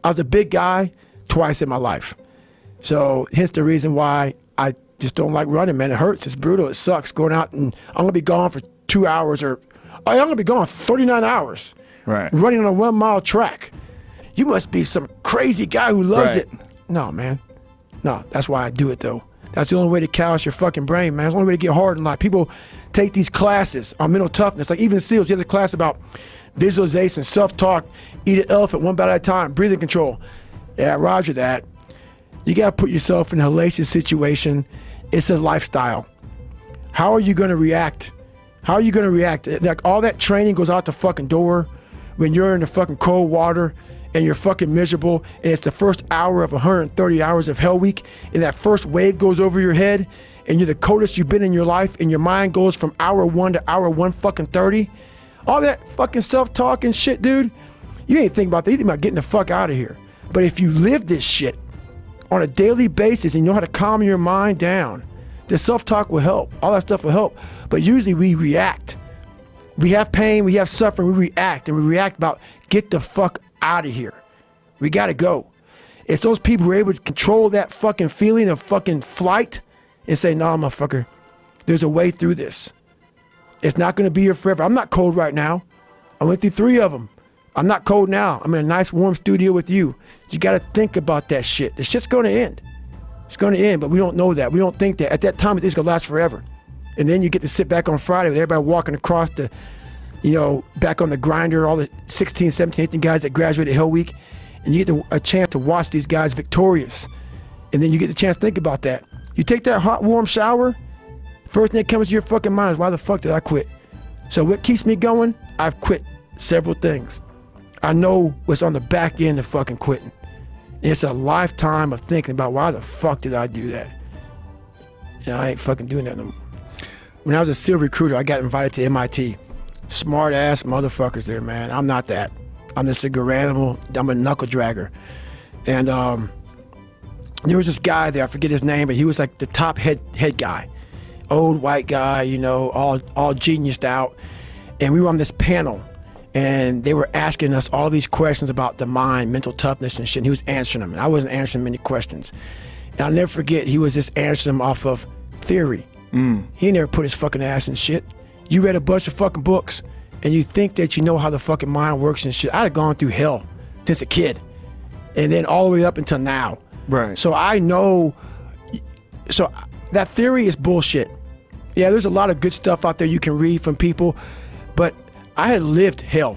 I was a big guy twice in my life. So hence the reason why I just don't like running, man. It hurts. It's brutal. It sucks going out, and I'm going to be gone for 2 hours, or I'm going to be gone 39 hours running on a 1 mile track. You must be some crazy guy who loves it. No, man. No, that's why I do it, though. That's the only way to callous your fucking brain, man. It's the only way to get hard in life. People take these classes on mental toughness. Like even SEALs, you have the class about visualization, self-talk, eat an elephant one bite at a time, breathing control. Yeah, roger that. You got to put yourself in a hellacious situation. It's a lifestyle. How are you going to react? How are you going to react? Like all that training goes out the fucking door when you're in the fucking cold water and you're fucking miserable, and it's the first hour of 130 hours of Hell Week, and that first wave goes over your head, and you're the coldest you've been in your life, and your mind goes from hour 1 to hour 130. All that fucking self-talk and shit, dude, you ain't thinking about that. You think about getting the fuck out of here. But if you live this shit on a daily basis and you know how to calm your mind down, the self-talk will help. All that stuff will help. But usually we react. We have pain, we have suffering, we react, and we react about get the fuck out of here. We gotta go. It's those people who are able to control that fucking feeling of fucking flight and say, no, motherfucker, there's a way through this. It's not gonna be here forever. I'm not cold right now. I went through 3 of them. I'm not cold now. I'm in a nice warm studio with you. You gotta think about that shit. The shit's gonna end. It's gonna end, but we don't know that. We don't think that. At that time, it's gonna last forever. And then you get to sit back on Friday with everybody walking across the, you know, back on the grinder, all the 16, 17, 18 guys that graduated Hell Week, and you get a chance to watch these guys victorious. And then you get the chance to think about that. You take that hot, warm shower, first thing that comes to your fucking mind is, why the fuck did I quit? So what keeps me going? I've quit several things. I know what's on the back end of fucking quitting. It's a lifetime of thinking about, why the fuck did I do that? And I ain't fucking doing that no more. When I was a SEAL recruiter, I got invited to MIT. Smart ass motherfuckers there, man. I'm not that. I'm just a good animal. I'm a knuckle dragger. And there was this guy there, I forget his name, but he was like the top head guy. Old white guy, you know, all geniused out. And we were on this panel, and they were asking us all these questions about the mind, mental toughness and shit, and he was answering them. And I wasn't answering many questions. And I'll never forget, he was just answering them off of theory. He never put his fucking ass in shit. You read a bunch of fucking books, and you think that you know how the fucking mind works and shit. I had gone through hell since a kid, and then all the way up until now. Right. So I know, so that theory is bullshit. Yeah, there's a lot of good stuff out there you can read from people, but I had lived hell.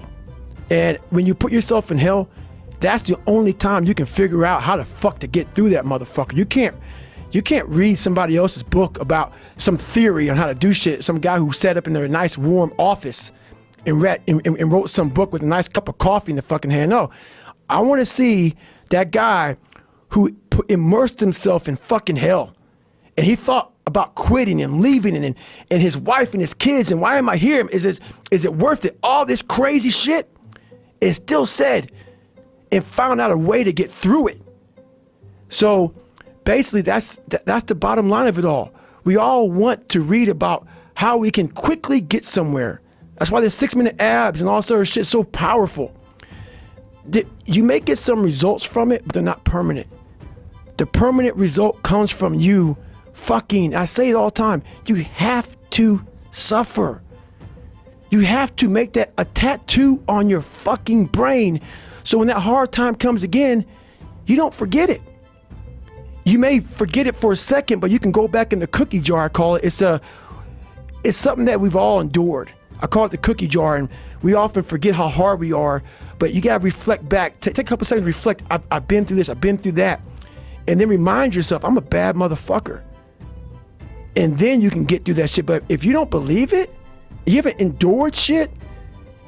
And when you put yourself in hell, that's the only time you can figure out how the fuck to get through that motherfucker. You can't read somebody else's book about some theory on how to do shit. Some guy who sat up in their nice warm office and wrote some book with a nice cup of coffee in the fucking hand. No, I want to see that guy who immersed himself in fucking hell, and he thought about quitting and leaving, and his wife and his kids, and why am I here? Is it worth it? All this crazy shit, and still said and found out a way to get through it. So basically, that's the bottom line of it all. We all want to read about how we can quickly get somewhere. That's why the 6-minute abs and all sort of shit is so powerful. You may get some results from it, but they're not permanent. The permanent result comes from you fucking, I say it all the time, you have to suffer. You have to make that a tattoo on your fucking brain, so when that hard time comes again, you don't forget it. You may forget it for a second, but you can go back in the cookie jar, I call it. It's something that we've all endured. I call it the cookie jar, and we often forget how hard we are, but you gotta reflect back. Take a couple seconds to reflect. I've been through this, I've been through that. And then remind yourself, I'm a bad motherfucker. And then you can get through that shit. But if you don't believe it, you haven't endured shit,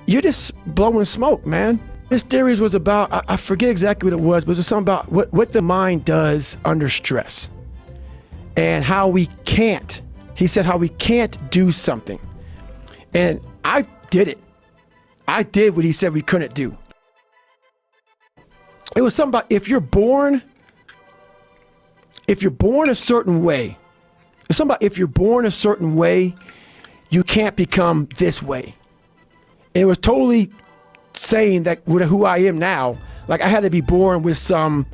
you're just blowing smoke, man. This series was about, I forget exactly what it was, but it was something about what the mind does under stress. And how we can't, he said how we can't do something. And I did it. I did what he said we couldn't do. It was something about if you're born a certain way, it's something about if you're born a certain way, you can't become this way. And it was totally saying that with who I am now, Like I had to be born with some,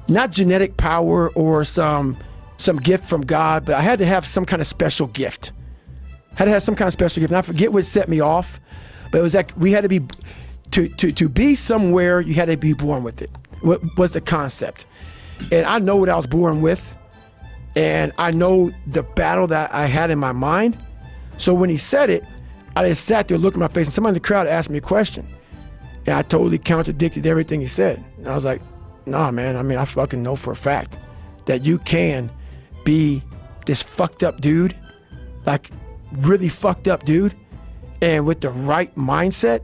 not genetic power or some gift from God, but I had to have some kind of special gift. Had to have some kind of special gift. And I forget what set me off, but it was like we had to be, to be somewhere, you had to be born with it. What was the concept? And I know what I was born with, and I know the battle that I had in my mind. So when he said it, I just sat there, looked at my face, and somebody in the crowd asked me a question. And I totally contradicted everything he said. And I was like, nah, man, I mean, I fucking know for a fact that you can be this fucked up dude, like really fucked up dude, and with the right mindset,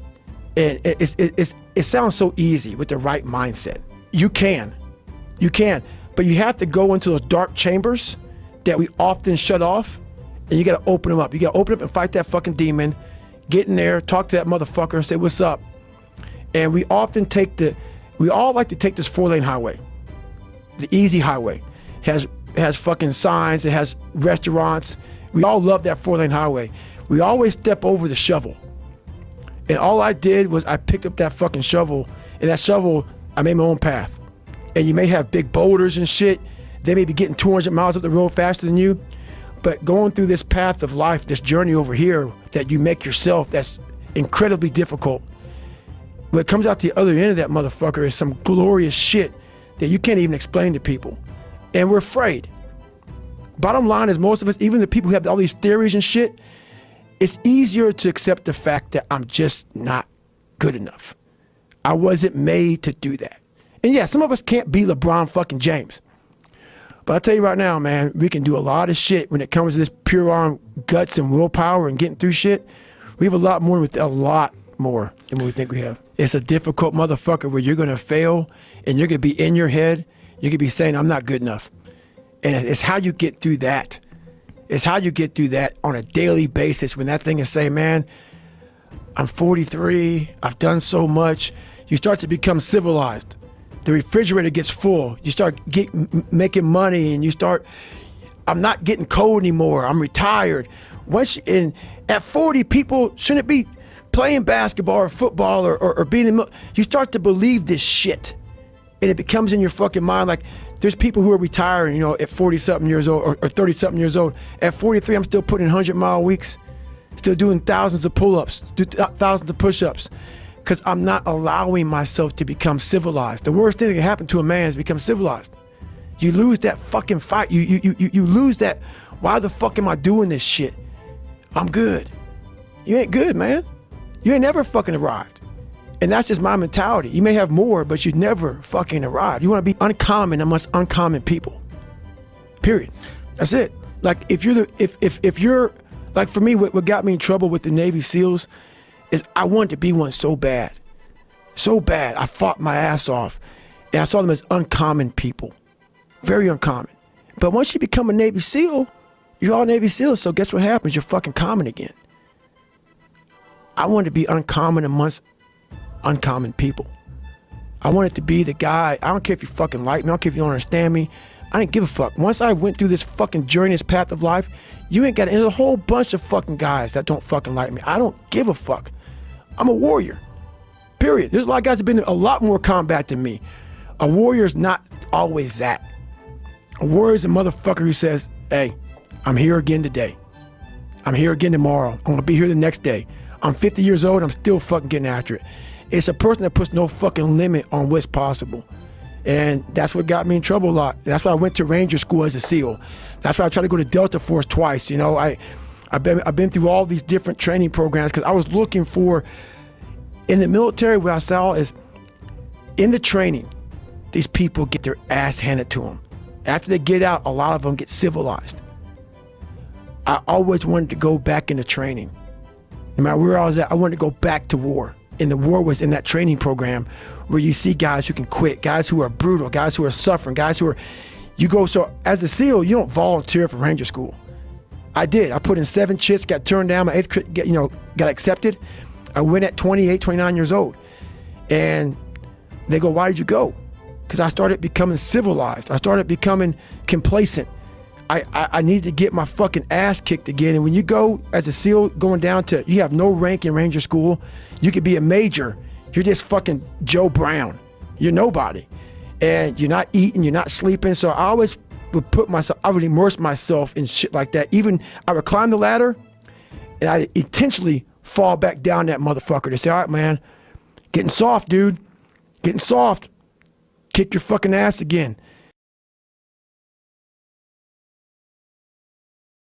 and it sounds so easy with the right mindset. You can, but you have to go into those dark chambers that we often shut off, and you gotta open them up. You gotta open up and fight that fucking demon, get in there, talk to that motherfucker and say, what's up? And we all like to take this 4-lane highway, the easy highway. It has fucking signs, it has restaurants. We all love that 4-lane highway. We always step over the shovel. And all I did was I picked up that fucking shovel, and that shovel, I made my own path. And you may have big boulders and shit. They may be getting 200 miles up the road faster than you. But going through this path of life, this journey over here that you make yourself, that's incredibly difficult. What comes out the other end of that motherfucker is some glorious shit that you can't even explain to people. And we're afraid. Bottom line is, most of us, even the people who have all these theories and shit, it's easier to accept the fact that I'm just not good enough. I wasn't made to do that. And yeah, some of us can't be LeBron fucking James. But I'll tell you right now, man, we can do a lot of shit when it comes to this pure arm guts and willpower and getting through shit. We have a lot more than what we think we have. It's a difficult motherfucker where you're gonna fail and you're gonna be in your head. You're gonna be saying, I'm not good enough. And it's how you get through that. It's how you get through that on a daily basis when that thing is saying, man, I'm 43, I've done so much. You start to become civilized. The refrigerator gets full. You start making money, and you start, I'm not getting cold anymore. I'm retired. At 40, people shouldn't be playing basketball or football or being in, you start to believe this shit. And it becomes in your fucking mind like, there's people who are retiring, you know, at 40-something years old or 30-something years old. At 43, I'm still putting in 100-mile weeks, still doing thousands of pull-ups, thousands of push-ups, because I'm not allowing myself to become civilized. The worst thing that can happen to a man is become civilized. You lose that fucking fight. You lose that, why the fuck am I doing this shit? I'm good. You ain't good, man. You ain't never fucking arrived. And that's just my mentality. You may have more, but you never fucking arrive. You want to be uncommon amongst uncommon people. Period. That's it. Like if you're like, for me, what got me in trouble with the Navy SEALs is I wanted to be one so bad. So bad. I fought my ass off. And I saw them as uncommon people. Very uncommon. But once you become a Navy SEAL, you're all Navy SEALs, so guess what happens? You're fucking common again. I wanted to be uncommon amongst uncommon people. I wanted to be the guy. I don't care if you fucking like me. I don't care if you don't understand me. I didn't give a fuck. Once I went through this fucking journey, this path of life, you ain't got to, there's a whole bunch of fucking guys that don't fucking like me. I don't give a fuck. I'm a warrior. Period. There's a lot of guys that have been in a lot more combat than me. A warrior is not always that. A warrior is a motherfucker who says, hey, I'm here again today. I'm here again tomorrow. I'm gonna be here the next day. I'm 50 years old, I'm still fucking getting after it. It's a person that puts no fucking limit on what's possible. And that's what got me in trouble a lot. And that's why I went to Ranger School as a SEAL. That's why I tried to go to Delta Force twice. You know, I've been through all these different training programs because I was looking for, in the military, what I saw is, in the training, these people get their ass handed to them. After they get out, a lot of them get civilized. I always wanted to go back into training. No matter where I was at, I wanted to go back to war. And the war was in that training program where you see guys who can quit, guys who are brutal, guys who are suffering, guys who are, so as a SEAL, you don't volunteer for Ranger School. I did. I put in 7 chits, got turned down, my 8th, got accepted. I went at 28, 29 years old. And they go, why did you go? Because I started becoming civilized. I started becoming complacent. I needed to get my fucking ass kicked again. And when you go as a SEAL, going down to, you have no rank in Ranger School. You could be a major. You're just fucking Joe Brown. You're nobody. And you're not eating, you're not sleeping. So I always would I would immerse myself in shit like that. Even I would climb the ladder and I intentionally fall back down that motherfucker to say, all right, man, getting soft, dude. Getting soft. Kick your fucking ass again.